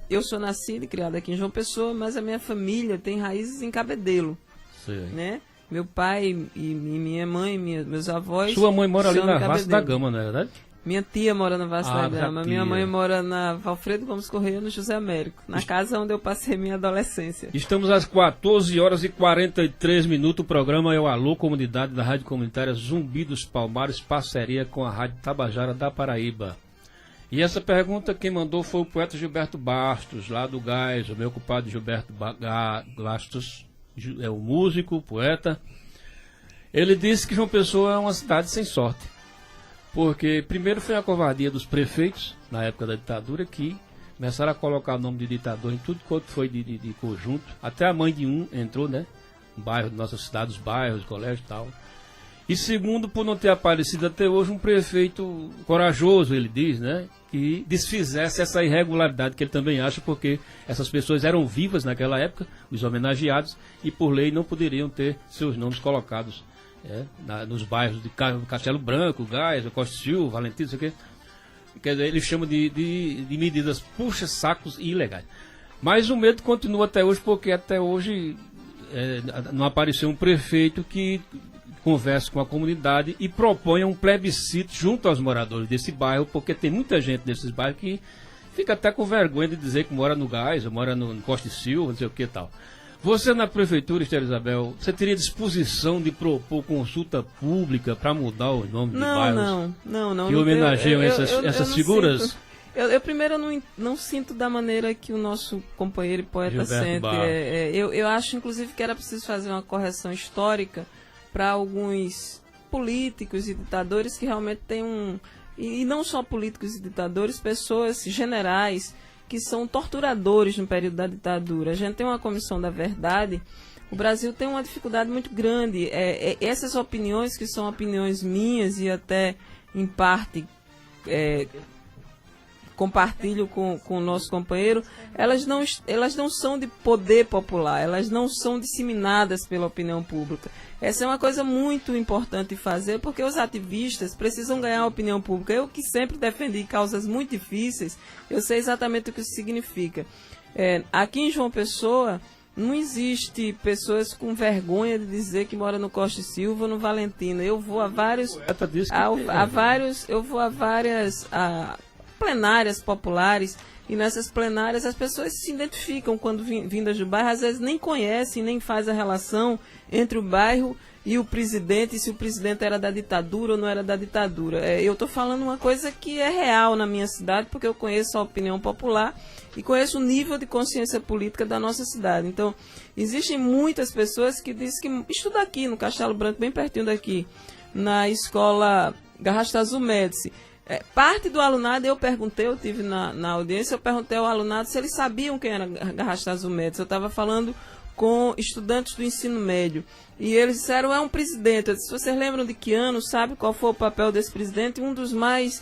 eu sou nascida e criada aqui em João Pessoa, mas a minha família tem raízes em Cabedelo. Sei. Né? Meu pai e minha mãe, meus avós... Sua mãe mora ali na Vasco da Gama, não é verdade? Minha tia mora na Vasco da Gama, minha mãe mora na Valfredo Gomes Correia, no José Américo, na casa onde eu passei minha adolescência. Estamos às 14 horas e 43 minutos, o programa é o Alô Comunidade da Rádio Comunitária Zumbi dos Palmares, parceria com a Rádio Tabajara da Paraíba. E essa pergunta quem mandou foi o poeta Gilberto Bastos, lá do Gás, o meu compadre Gilberto Bastos, é um músico, poeta. Ele disse que João Pessoa é uma cidade sem sorte. Porque primeiro foi a covardia dos prefeitos, na época da ditadura, que começaram a colocar o nome de ditador em tudo quanto foi de conjunto. Até a mãe de um entrou, né? No bairro da nossa cidade, os bairros, colégios e tal. E segundo, por não ter aparecido até hoje um prefeito corajoso, ele diz, né? Que desfizesse essa irregularidade que ele também acha, porque essas pessoas eram vivas naquela época, os homenageados, e por lei não poderiam ter seus nomes colocados. Nos bairros de Castelo Branco, Gás, Costa Silva, Valentim, não sei o quê. Quer dizer, eles chamam de medidas puxa-sacos e ilegais. Mas o medo continua até hoje, porque até hoje não apareceu um prefeito que converse com a comunidade e proponha um plebiscito junto aos moradores desse bairro, porque tem muita gente nesses bairros que fica até com vergonha de dizer que mora no Gás, ou mora no Costa Silva, não sei o que e tal. Você na prefeitura, Estela Isabel, você teria disposição de propor consulta pública para mudar o nome de bairros? Não. Que homenageiam essas figuras? Eu primeiro não sinto da maneira que o nosso companheiro e poeta sente. Eu acho, inclusive, que era preciso fazer uma correção histórica para alguns políticos e ditadores que realmente têm e não só políticos e ditadores, pessoas, generais, que são torturadores no período da ditadura. A gente tem uma comissão da verdade. O Brasil tem uma dificuldade muito grande. Essas opiniões, que são opiniões minhas e até, em parte, compartilho com o nosso companheiro, elas não são de poder popular, elas não são disseminadas pela opinião pública. Essa é uma coisa muito importante fazer, porque os ativistas precisam ganhar a opinião pública. Eu que sempre defendi causas muito difíceis, eu sei exatamente o que isso significa. Aqui em João Pessoa, não existe pessoas com vergonha de dizer que mora no Costa e Silva ou no Valentina. Eu vou a várias plenárias populares, e nessas plenárias as pessoas se identificam quando vindas do bairro, às vezes nem conhecem, nem faz a relação entre o bairro e o presidente, se o presidente era da ditadura ou não era da ditadura. Eu estou falando uma coisa que é real na minha cidade, porque eu conheço a opinião popular e conheço o nível de consciência política da nossa cidade. Então, existem muitas pessoas que dizem que estudam aqui no Castelo Branco, bem pertinho daqui, na escola Garrastazu Médici. Parte do alunado, eu tive na audiência, eu perguntei ao alunado se eles sabiam quem era Garrastazu Médici. Eu estava falando com estudantes do ensino médio. E eles disseram, é um presidente. Eu disse, vocês lembram de que ano? Sabe qual foi o papel desse presidente? Um dos mais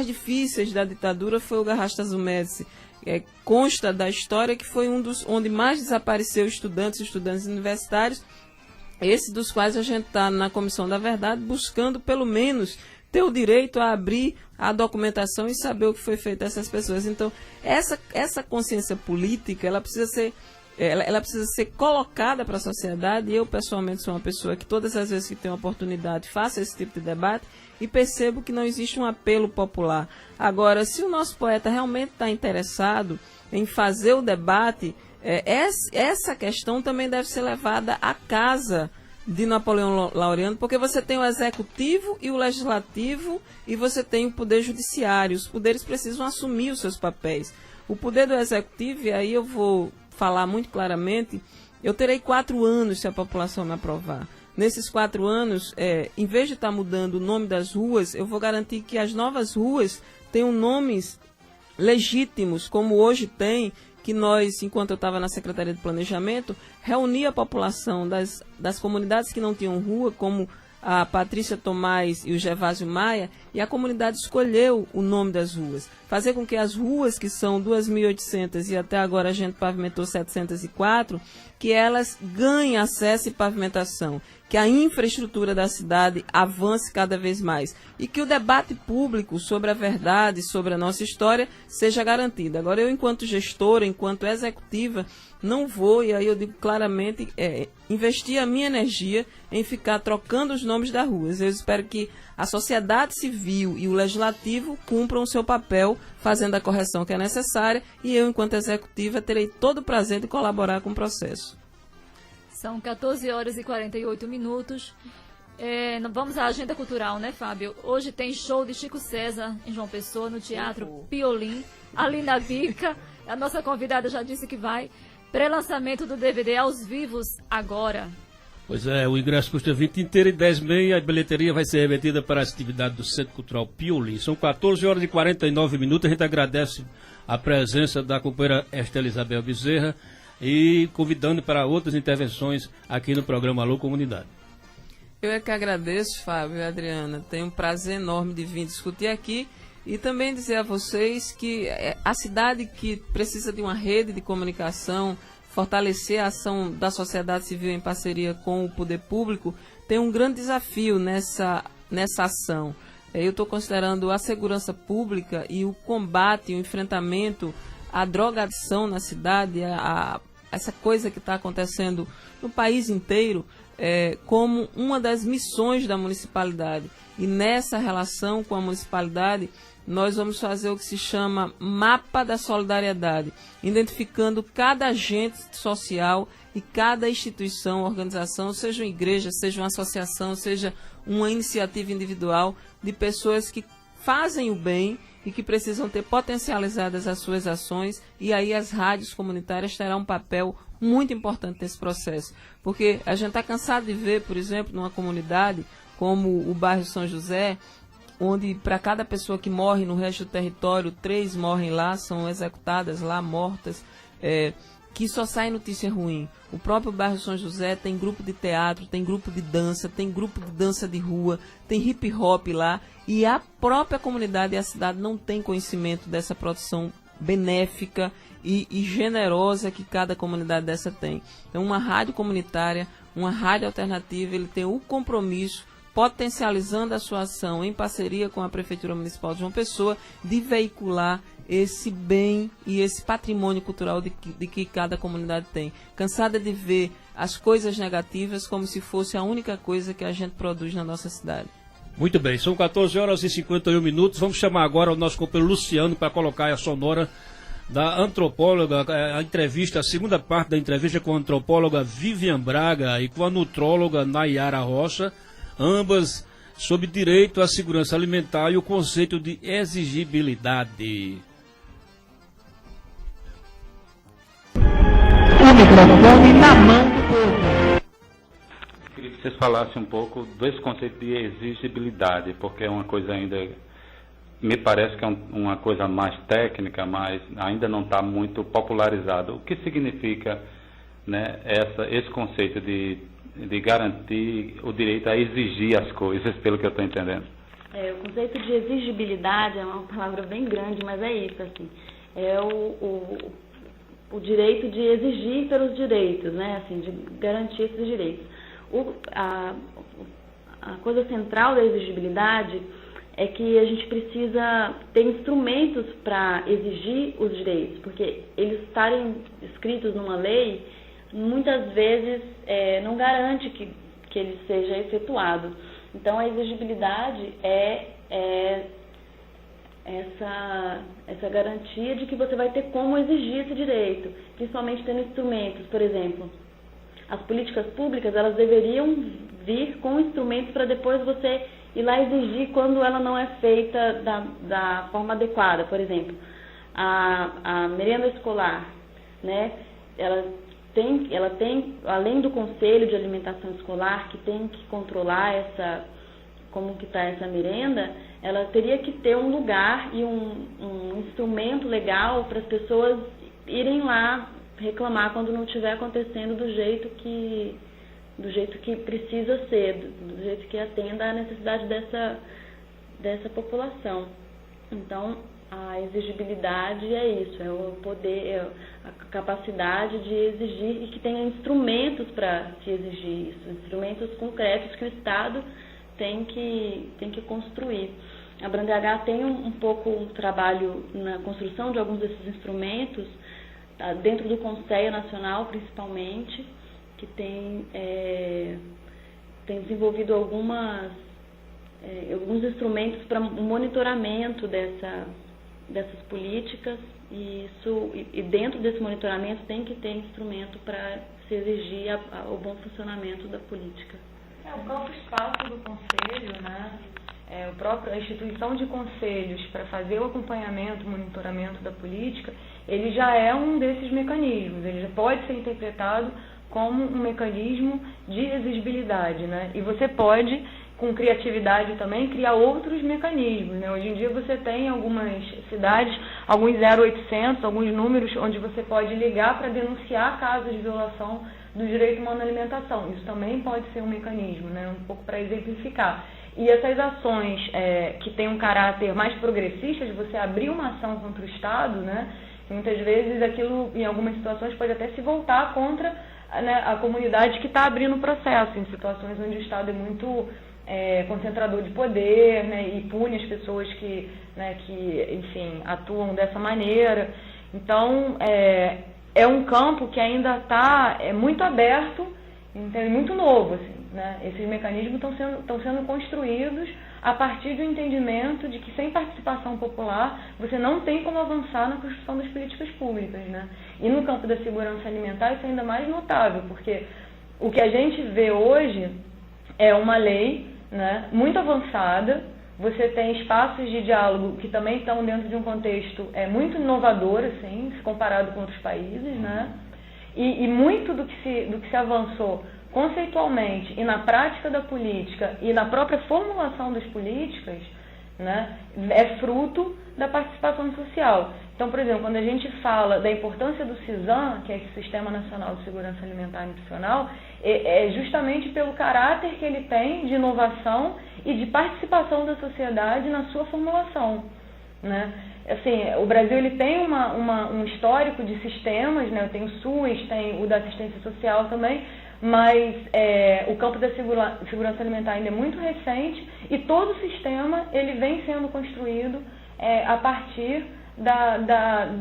difíceis da ditadura foi o Garrastazu Médici. Consta da história que foi um dos onde mais desapareceu estudantes universitários, esse dos quais a gente está na Comissão da Verdade buscando pelo menos ter o direito a abrir a documentação e saber o que foi feito a essas pessoas. Então, essa consciência política, ela precisa ser colocada para a sociedade, e eu pessoalmente sou uma pessoa que todas as vezes que tenho oportunidade faço esse tipo de debate e percebo que não existe um apelo popular. Agora, se o nosso poeta realmente está interessado em fazer o debate, essa questão também deve ser levada à casa de Napoleão Laureano, porque você tem o executivo e o legislativo e você tem o poder judiciário. Os poderes precisam assumir os seus papéis. O poder do executivo, e aí eu vou falar muito claramente, eu terei 4 anos se a população me aprovar. Nesses 4 anos, em vez de estar mudando o nome das ruas, eu vou garantir que as novas ruas tenham nomes legítimos, como hoje tem, que nós, enquanto eu estava na Secretaria de Planejamento, reuni a população das comunidades que não tinham rua, como a Patrícia Tomás e o Gervásio Maia, e a comunidade escolheu o nome das ruas. Fazer com que as ruas, que são 2.800 e até agora a gente pavimentou 704, que elas ganhem acesso e pavimentação, que a infraestrutura da cidade avance cada vez mais e que o debate público sobre a verdade, sobre a nossa história, seja garantido. Agora, eu, enquanto gestora, enquanto executiva, não vou, e aí eu digo claramente, investir a minha energia em ficar trocando os nomes das ruas. Eu espero que a sociedade civil e o legislativo cumpram o seu papel, fazendo a correção que é necessária, e eu, enquanto executiva, terei todo o prazer de colaborar com o processo. São 14 horas e 48 minutos. Vamos à agenda cultural, né, Fábio? Hoje tem show de Chico César em João Pessoa, no Teatro Piolim. Ali na Bica, a nossa convidada já disse que vai. Pré-lançamento do DVD Aos Vivos agora. Pois é, o ingresso custa 20 inteiro e 10 meia. A bilheteria vai ser remetida para a atividade do Centro Cultural Piolim. São 14 horas e 49 minutos. A gente agradece a presença da companheira Estela Isabel Bezerra e convidando para outras intervenções aqui no programa Alô Comunidade. Eu é que agradeço, Fábio e Adriana. Tenho um prazer enorme de vir discutir aqui e também dizer a vocês que a cidade que precisa de uma rede de comunicação, fortalecer a ação da sociedade civil em parceria com o poder público, tem um grande desafio nessa ação. Eu estou considerando a segurança pública e o combate, o enfrentamento à drogadição na cidade, essa coisa que está acontecendo no país inteiro, como uma das missões da municipalidade. E nessa relação com a municipalidade, nós vamos fazer o que se chama Mapa da Solidariedade, identificando cada agente social e cada instituição, organização, seja uma igreja, seja uma associação, seja uma iniciativa individual de pessoas que fazem o bem e que precisam ter potencializadas as suas ações, e aí as rádios comunitárias terão um papel muito importante nesse processo. Porque a gente está cansado de ver, por exemplo, numa comunidade como o bairro São José, onde para cada pessoa que morre no resto do território, 3 morrem lá, são executadas lá, mortas, que só sai notícia ruim. O próprio bairro São José tem grupo de teatro, tem grupo de dança, tem grupo de dança de rua, tem hip hop lá, e a própria comunidade e a cidade não tem conhecimento dessa produção benéfica e generosa que cada comunidade dessa tem. Então, uma rádio comunitária, uma rádio alternativa, ele tem o compromisso, potencializando a sua ação em parceria com a Prefeitura Municipal de João Pessoa, de veicular esse bem e esse patrimônio cultural de que cada comunidade tem. Cansada de ver as coisas negativas como se fosse a única coisa que a gente produz na nossa cidade. Muito bem, são 14 horas e 51 minutos. Vamos chamar agora o nosso companheiro Luciano para colocar a sonora da antropóloga, a entrevista, a segunda parte da entrevista com a antropóloga Vivian Braga e com a nutróloga Nayara Rocha, ambas sobre direito à segurança alimentar e o conceito de exigibilidade. O microfone na mão do povo. Queridos vocês falassem um pouco desse conceito de exigibilidade, porque é uma coisa ainda, me parece que é uma coisa mais técnica, mas ainda não está muito popularizada. O que significa, né, esse conceito de garantir o direito a exigir as coisas, pelo que eu estou entendendo? O conceito de exigibilidade é uma palavra bem grande, mas é isso, assim, é o direito de exigir pelos direitos, né, assim, de garantir esses direitos. A coisa central da exigibilidade é que a gente precisa ter instrumentos para exigir os direitos, porque eles estarem escritos numa lei, muitas vezes não garante que ele seja efetuado. Então, a exigibilidade é essa garantia de que você vai ter como exigir esse direito, principalmente tendo instrumentos. Por exemplo, as políticas públicas, elas deveriam vir com instrumentos para depois você ir lá exigir quando ela não é feita da forma adequada. Por exemplo, a merenda escolar, né, ela tem, além do Conselho de Alimentação Escolar, que tem que controlar como que está essa merenda, ela teria que ter um lugar e um instrumento legal para as pessoas irem lá reclamar quando não estiver acontecendo do jeito que precisa ser, do jeito que atenda à necessidade dessa população. Então, a exigibilidade é isso, é o poder, a capacidade de exigir e que tenha instrumentos para se exigir isso, instrumentos concretos que o Estado tem que construir. A BRANDEH tem um pouco um trabalho na construção de alguns desses instrumentos, dentro do Conselho Nacional principalmente, que tem desenvolvido alguns instrumentos para monitoramento dessas políticas, e dentro desse monitoramento tem que ter instrumento para se exigir o bom funcionamento da política. O próprio espaço do Conselho, né? A instituição de conselhos para fazer o acompanhamento, o monitoramento da política, ele já é um desses mecanismos, ele já pode ser interpretado como um mecanismo de exigibilidade, né? E você pode, com criatividade também, criar outros mecanismos, né? Hoje em dia você tem algumas cidades, alguns 0800, alguns números onde você pode ligar para denunciar casos de violação do direito humano à alimentação. Isso também pode ser um mecanismo, né? Um pouco para exemplificar. E essas ações que têm um caráter mais progressista, de você abrir uma ação contra o Estado, né? Muitas vezes aquilo, em algumas situações, pode até se voltar contra, né, a comunidade que está abrindo o processo, em situações onde o Estado é muito concentrador de poder, né, e pune as pessoas que enfim, atuam dessa maneira. Então, é um campo que ainda está muito aberto, muito novo, assim, né? Esses mecanismos estão sendo construídos a partir do entendimento de que sem participação popular você não tem como avançar na construção das políticas públicas, né? E no campo da segurança alimentar isso é ainda mais notável, porque o que a gente vê hoje é uma lei, né, muito avançada. Você tem espaços de diálogo que também estão dentro de um contexto muito inovador, assim, se comparado com outros países, né? E muito do que se avançou conceitualmente e na prática da política e na própria formulação das políticas, né, é fruto da participação social. Então, por exemplo, quando a gente fala da importância do SISAM, que é esse Sistema Nacional de Segurança Alimentar e Nutricional, é justamente pelo caráter que ele tem de inovação e de participação da sociedade na sua formulação, né? Assim, o Brasil ele tem um histórico de sistemas, né? Tem o SUS, tem o da assistência social também, mas o campo da segurança alimentar ainda é muito recente e todo o sistema ele vem sendo construído a partir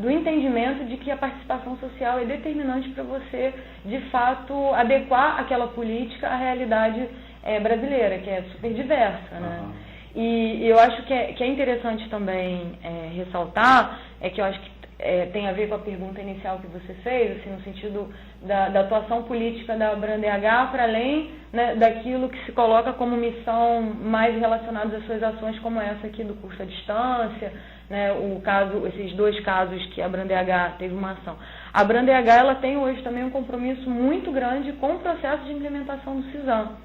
do entendimento de que a participação social é determinante para você, de fato, adequar aquela política à realidade brasileira, que é super diversa, né? Uhum. E eu acho que é interessante também ressaltar, que eu acho que tem a ver com a pergunta inicial que você fez, assim, no sentido da atuação política da BRANDEH, para além, né, daquilo que se coloca como missão mais relacionada às suas ações, como essa aqui do curso à distância, né, esses dois casos que a BRANDEH teve uma ação. A BRANDEH ela tem hoje também um compromisso muito grande com o processo de implementação do SISAM,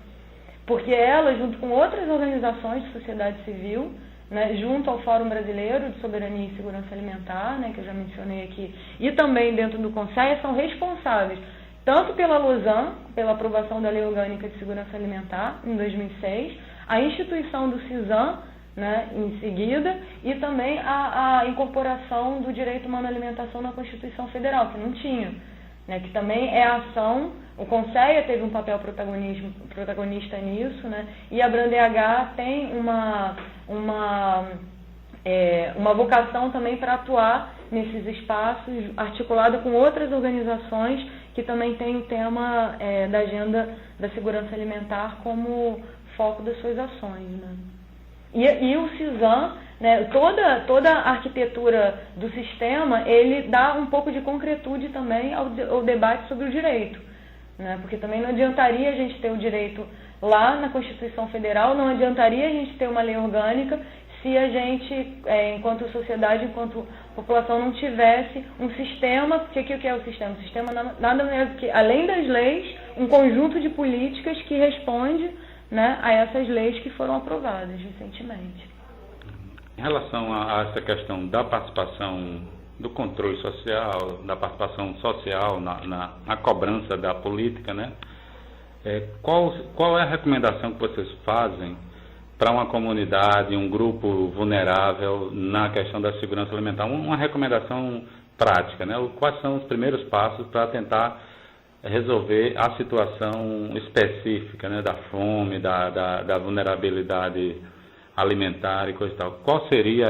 porque ela, junto com outras organizações de sociedade civil, né, junto ao Fórum Brasileiro de Soberania e Segurança Alimentar, né, que eu já mencionei aqui, e também dentro do Conselho, são responsáveis tanto pela Lausanne, pela aprovação da Lei Orgânica de Segurança Alimentar, em 2006, a instituição do CISAM, né, em seguida, e também a incorporação do direito humano à alimentação na Constituição Federal, que não tinha, né, que também é a ação, o Conselho teve um papel protagonista nisso, né, e a BRANDEH tem uma vocação também para atuar nesses espaços, articulada com outras organizações que também têm o tema da agenda da segurança alimentar como foco das suas ações, né. E o CISAM, né, toda a arquitetura do sistema, ele dá um pouco de concretude também ao debate sobre o direito, né, porque também não adiantaria a gente ter o direito lá na Constituição Federal, não adiantaria a gente ter uma lei orgânica se a gente, enquanto sociedade, enquanto população, não tivesse um sistema. O que é o sistema? O sistema nada mais do que, além das leis, um conjunto de políticas que responde, né, a essas leis que foram aprovadas recentemente. Em relação a essa questão da participação, do controle social, da participação social na cobrança da política, né, qual é a recomendação que vocês fazem para uma comunidade, um grupo vulnerável na questão da segurança alimentar? Uma recomendação prática, né? Quais são os primeiros passos para tentar resolver a situação específica, né, da fome, da vulnerabilidade alimentar e coisa e tal? Qual seria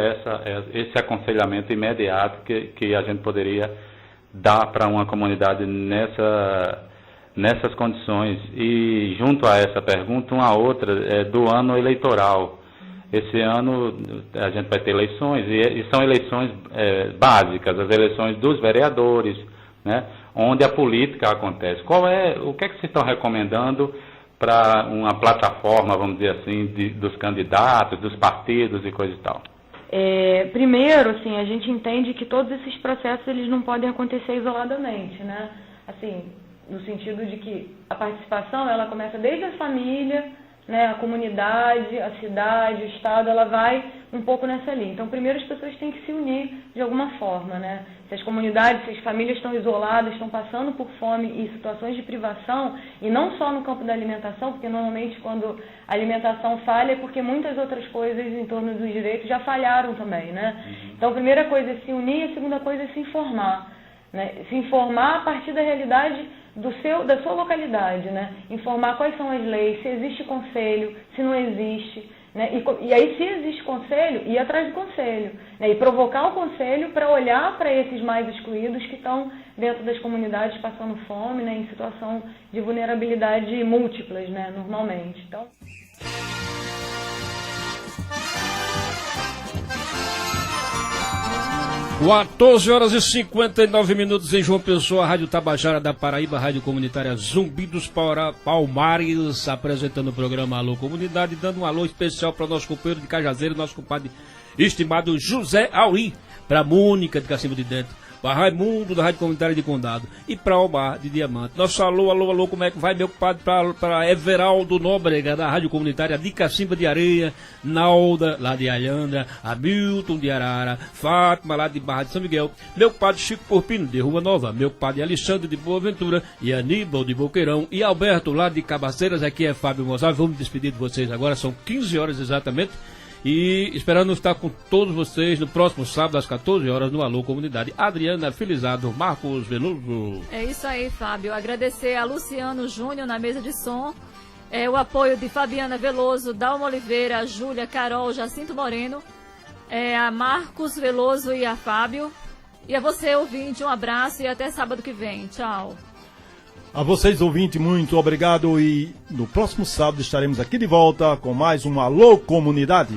esse aconselhamento imediato que a gente poderia dar para uma comunidade nessas condições? E junto a essa pergunta, uma outra do ano eleitoral. Esse ano a gente vai ter eleições, e são eleições básicas, as eleições dos vereadores, né, onde a política acontece. O que é que vocês estão recomendando para uma plataforma, vamos dizer assim, dos candidatos, dos partidos e coisa e tal? Primeiro, assim, a gente entende que todos esses processos eles não podem acontecer isoladamente, né? Assim, no sentido de que a participação ela começa desde a família, né, a comunidade, a cidade, o Estado, ela vai um pouco nessa linha. Então, primeiro as pessoas têm que se unir de alguma forma, né? Se as comunidades, se as famílias estão isoladas, estão passando por fome e situações de privação, e não só no campo da alimentação, porque normalmente quando a alimentação falha é porque muitas outras coisas em torno dos direitos já falharam também, né? Então, a primeira coisa é se unir, a segunda coisa é se informar, né? Se informar a partir da realidade da sua localidade, né? Informar quais são as leis, se existe conselho, se não existe, né? E aí, se existe conselho, ir atrás do conselho, né? E provocar o conselho para olhar para esses mais excluídos que estão dentro das comunidades passando fome, né? Em situação de vulnerabilidade múltiplas, né? Normalmente. Então... Com 14 horas e 59 minutos em João Pessoa, a Rádio Tabajara da Paraíba, Rádio Comunitária Zumbi dos Palmares, apresentando o programa Alô Comunidade, dando um alô especial para o nosso companheiro de Cajazeiro, nosso compadre estimado José Auri, para Mônica de Cacimbo de Dentro, para Raimundo da Rádio Comunitária de Condado e para Omar de Diamante. Nosso alô, como é que vai, meu compadre, para Everaldo Nóbrega da Rádio Comunitária de Cacimba de Areia, Nalda lá de Alhandra, Hamilton de Arara, Fátima lá de Barra de São Miguel, meu compadre Chico Porpino de Rua Nova, meu compadre Alexandre de Boa Ventura e Aníbal de Boqueirão e Alberto lá de Cabaceiras. Aqui é Fábio Gonçalves, vamos despedir de vocês agora, são 15 horas exatamente. E esperando estar com todos vocês no próximo sábado às 14 horas no Alô Comunidade. Adriana Felizardo, Marcos Veloso. É isso aí, Fábio. Agradecer a Luciano Júnior na mesa de som, o apoio de Fabiana Veloso, Dalma Oliveira, Júlia, Carol, Jacinto Moreno, a Marcos Veloso e a Fábio. E a você, ouvinte, um abraço e até sábado que vem. Tchau. A vocês, ouvinte, muito obrigado, e no próximo sábado estaremos aqui de volta com mais um Alô Comunidade.